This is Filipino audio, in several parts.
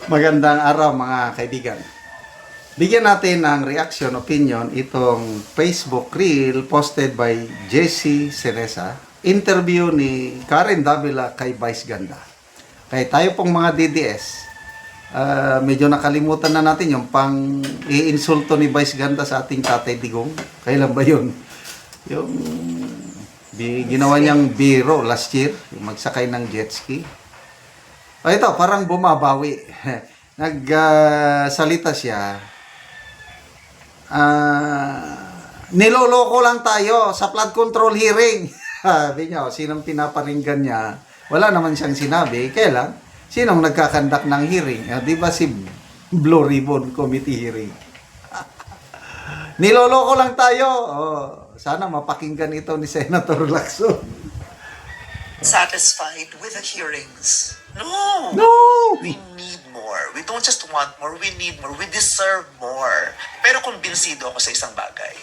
Magandang araw mga kaibigan. Bigyan natin ng reaction, opinion itong Facebook reel posted by Jesse Cereza. Interview ni Karen Davila kay Vice Ganda. Kaya tayo pong mga DDS, medyo nakalimutan na natin yung pang iinsulto ni Vice Ganda sa ating Tatay Digong. Kailan ba yun? Yung ginawa niyang biro last year, yung magsakay ng jet ski. Ito, parang bumabawi. Nagsalita siya. Niloloko lang tayo sa flood control hearing. Sabi niya, sinong pinaparinggan niya? Wala naman siyang sinabi. Kailan? Sinong nagkakandak ng hearing? Di ba si Blue Ribbon Committee hearing? Niloloko lang tayo. Sana mapakinggan ito ni Senator Lacson. Satisfied with the hearings? No! No! We need more. We don't just want more, we need more. We deserve more. Pero kumbinsido ako sa isang bagay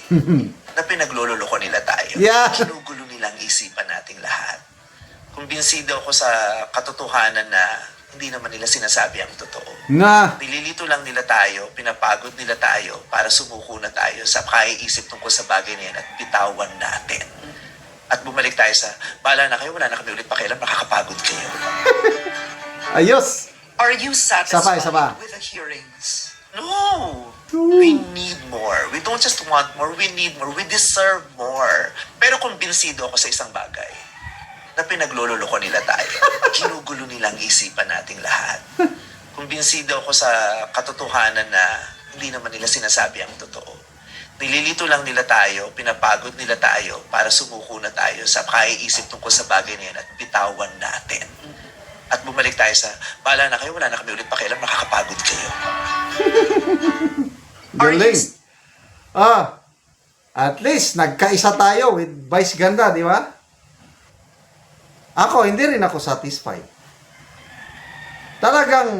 na pinagluloloko nila tayo. Yeah. Ginugulo nilang isipan nating lahat. Kumbinsido ako sa katotohanan na hindi naman nila sinasabi ang totoo. Na. Nililito lang nila tayo, pinapagod nila tayo para sumuko na tayo sa kaiisip tungkol sa bagay na yan at bitawan natin. At bumalik tayo sa, bahala na kayo, wala na kami ulit pakialam, nakakapagod kayo. Ayos! Are you satisfied Saba. with the hearings? No! We need more. We don't just want more, we need more. We deserve more. Pero kumbinsido ako sa isang bagay na pinagluloloko nila tayo. Ginugulo nilang isipan nating lahat. Kumbinsido ako sa katotohanan na hindi naman nila sinasabi ang totoo. Nililito lang nila tayo, pinapagod nila tayo para sumuko na tayo sa kaiisip tungkol sa bagay na yan at bitawan natin. At bumalik tayo sa, bahala na kayo, wala na kami ulit pakialam, nakakapagod kayo. Galing. At least nagkaisa tayo with Vice Ganda, di ba? Ako, hindi rin ako satisfied. Talagang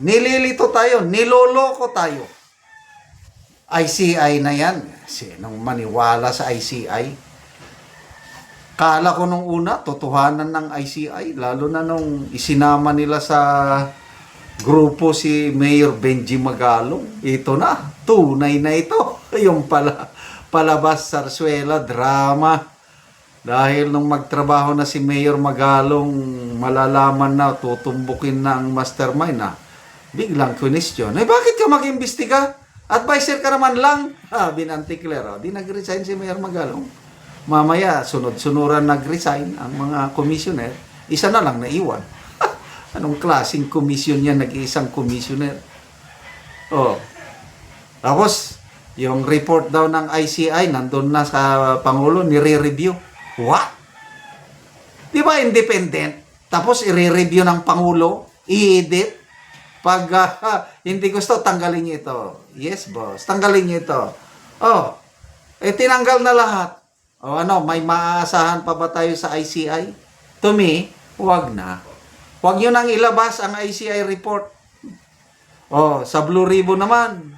nililito tayo, niloloko tayo. ICI na yan. Sinong maniwala sa ICI? Kala ko nung una, totohanan ng ICI. Lalo na nung isinama nila sa grupo si Mayor Benji Magalong. Ito na, tunay na ito. Yung palabas Sarsuela, drama. Dahil nung magtrabaho na si Mayor Magalong, malalaman na, tutumbukin na ang mastermind na. Biglang question, bakit ka mag-imbestiga? Advisor ka naman lang. Binantikler. Di nag-resign si Mayor Magalong. Mamaya, sunod-sunuran nag-resign ang mga commissioner. Isa na lang naiwan. Anong klaseng commission yan? Nag-iisang commissioner. Tapos, yung report daw ng ICI, nandun na sa Pangulo, nire-review. What? Di ba independent? Tapos, i-review ng Pangulo, i-edit. Pag hindi gusto, tanggalin niyo ito. Yes, boss. Tanggalin niyo ito. Tinanggal na lahat. May maaasahan pa ba tayo sa ICI? To me, wag na. Wag niyo nang ilabas ang ICI report. Sa Blue Ribbon naman.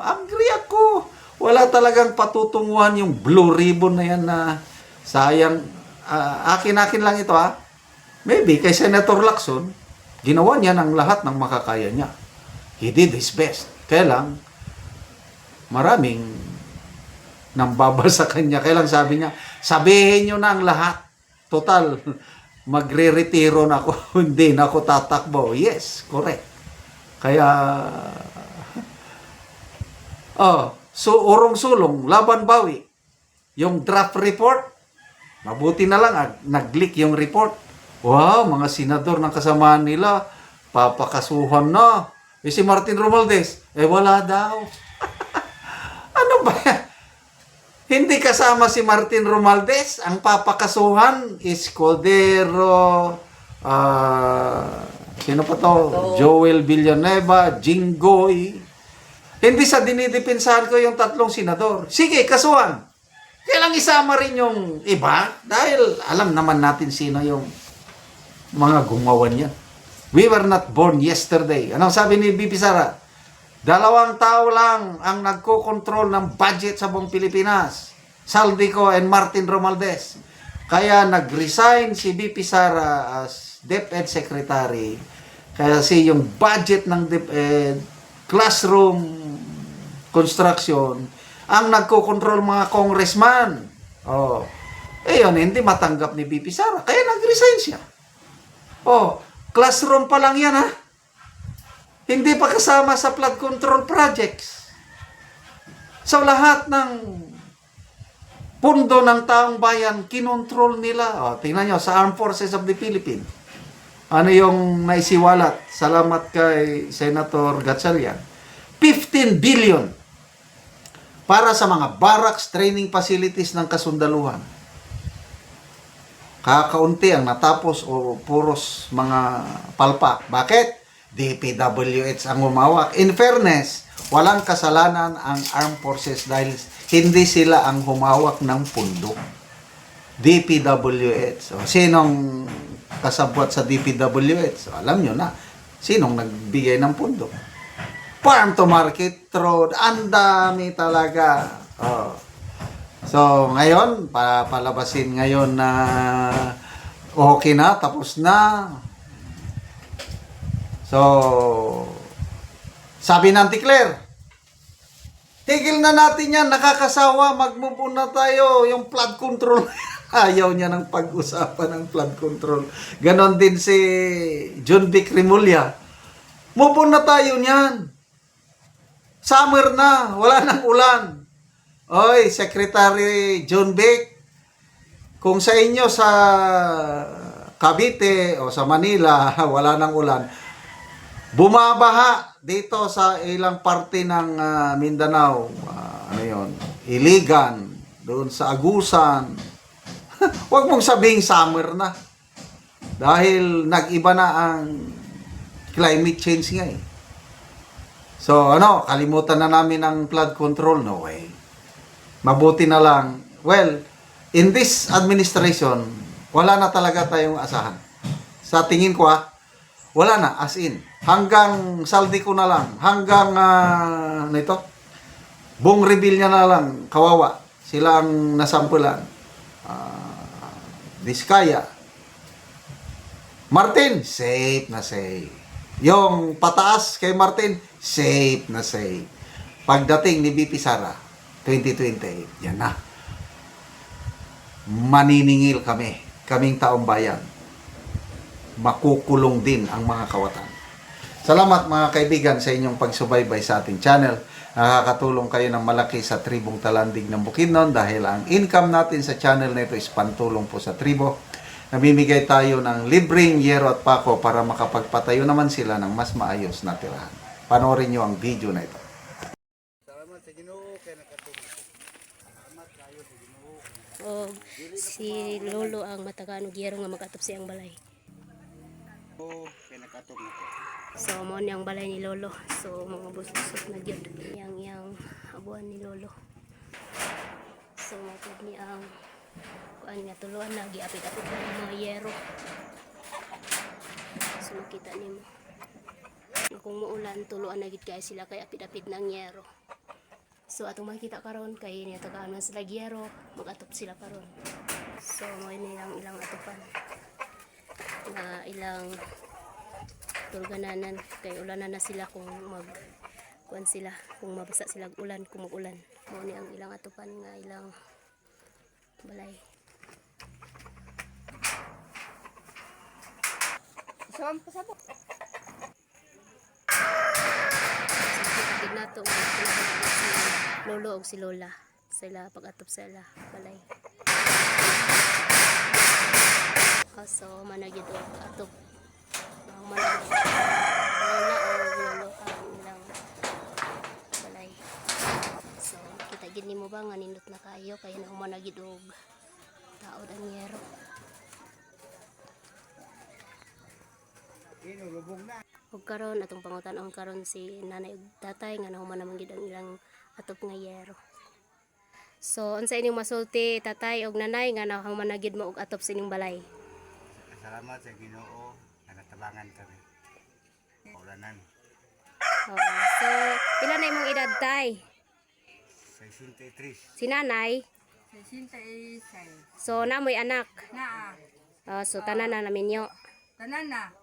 Angry ako. Wala talagang patutunguhan yung Blue Ribbon na yan na sayang. Akin lang ito Maybe kay Senator Lacson, ginawa niya ng lahat ng makakaya niya. He did his best. Kaya lang, maraming nambaba sa kanya. Kaya lang sabi niya, sabihin niyo na ang lahat. Total, magre-retiro na ako. Hindi na ako tatakbo. Yes, correct. Kaya, urong-sulong, laban bawi. Yung draft report, mabuti na lang, nag-leak yung report. Wow, mga senador ng kasamaan nila, papakasuhan na. Si Martin Romualdez, wala daw. Ano ba yan? Hindi kasama si Martin Romualdez. Ang papakasuhan is Cordero, sino pa to? Joel Villanueva, Jinggoy. Hindi sa dinidepensahan ko yung tatlong senador. Sige, kasuhan. Kailang isama rin yung iba dahil alam naman natin sino yung mga gumawa niya. We were not born yesterday. Anong sabi ni BP Sara? 2 tao lang ang nagko-control ng budget sa buong Pilipinas. Saldico and Martin Romualdez. Kaya nag-resign si BP Sara as DepEd Secretary. Kasi yung budget ng classroom construction ang nagko-control mga congressman. Oh. Eh yun, hindi matanggap ni BP Sara. Kaya nag-resign siya. Oh, classroom pa lang yan ha. Hindi pa kasama sa flood control projects. So lahat ng pundo ng taong bayan, kinontrol nila. Oh, tingnan nyo, sa Armed Forces of the Philippines. Ano yung naisiwalat? Salamat kay Senator Gatchalian. 15 billion para sa mga barracks training facilities ng kasundaluhan. Kakaunti ang natapos o puros mga palpak. Bakit? DPWH ang humawak. In fairness, walang kasalanan ang armed forces dahil hindi sila ang humawak ng pundo. DPWH. So, sinong kasabwat sa DPWH? So, alam nyo na. Sinong nagbigay ng pundo? Farm to Market Road. Ang dami talaga. Oh. So, ngayon, palabasin ngayon na okay na, tapos na. So, sabi ng Claire, tigil na natin yan, nakakasawa, mag-move on na tayo, yung flood control. Ayaw niya ng pag-usapan ng flood control. Ganon din si John Vic Rimulya. Move on na tayo niyan. Summer na, wala nang ulan. Oy, Secretary John Vic, kung sa inyo sa Cavite o sa Manila, wala nang ulan, bumabaha dito sa ilang parte ng Mindanao, ano yon, Iligan, doon sa Agusan. Huwag mong sabing summer na. Dahil nag-iba na ang climate change nga eh. So ano, kalimutan na namin ang flood control? No way. Mabuti na lang. Well, in this administration, wala na talaga tayong asahan. Sa tingin ko wala na, as in. Hanggang saldi ko na lang. Hanggang, buong reveal niya na lang, kawawa. Sila ang nasampulan. Diskaya. Martin, safe na safe. Yung pataas kay Martin, safe na safe. Pagdating ni BP Sara, 2028, yan na. Maniningil kami, kaming taong bayan. Makukulong din ang mga kawatan. Salamat mga kaibigan sa inyong pagsubaybay sa ating channel. Nakakatulong kayo ng malaki sa tribong Talandig ng Bukidnon dahil ang income natin sa channel na ito is pantulong po sa tribo. Namimigay tayo ng libreng yero at pako para makapagpatayo naman sila ng mas maayos na tirahan. Panoorin nyo ang video na ito. Salamat sa Ginoo kay nakatulong. Salamat kayo sa Ginoo. O si Lolo ang matagaan og yero nga makatop siyang balay. So mo ni ang balay ni Lolo. So mga busot na gyud yang abuan ni Lolo. So matod ni ang kuan nga tuluan na giapit-apit na ang mga yero. So makita nimo. Kung muulan tuluan na gid kay sila kay apit-apit na ang yero. So atong makita karon kay niya tagaan man sila yero, magatop sila karon. So mo ni ilang atupan. Na ilang tulgananan kay ulanan na sila kung kuan sila, kung mabasa sila ulan, kung mag-ulan. Mo ni ang ilang atupan nga ilang balay. Saan pa sabok? Sige nato si Lolo og si Lola sila pag-atop sila balay. So managid og atop ang Lola o Lolo ang ilang balay. So kita gid nimo ba nga nindot na kayo kay na managid og taod ang yero. Ug karon atong pangutan-on karon si nanay ug tatay nga nahuman naman gid ang ilang atop nga yero. So unsa ining masulti tatay ug nanay nga nahuman na gid mo og atop sa ining balay? Salamat sa Ginoo nga natabangan kami. Paulanan. Oo. So pila na imong edad tay? 63. Si nanay? 66. So namoy anak. Naa. So tanan na namin yo. Tanan na.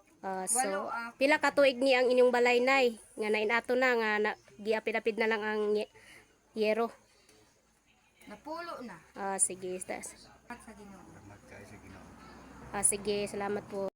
So pila ka tuig ni ang inyong balay nay nga nainato na nga giapid-apid na lang ang yero. Napulo na. Sige. At sa Ginoo. Salamat kayo sa Ginoo. Sige, salamat po.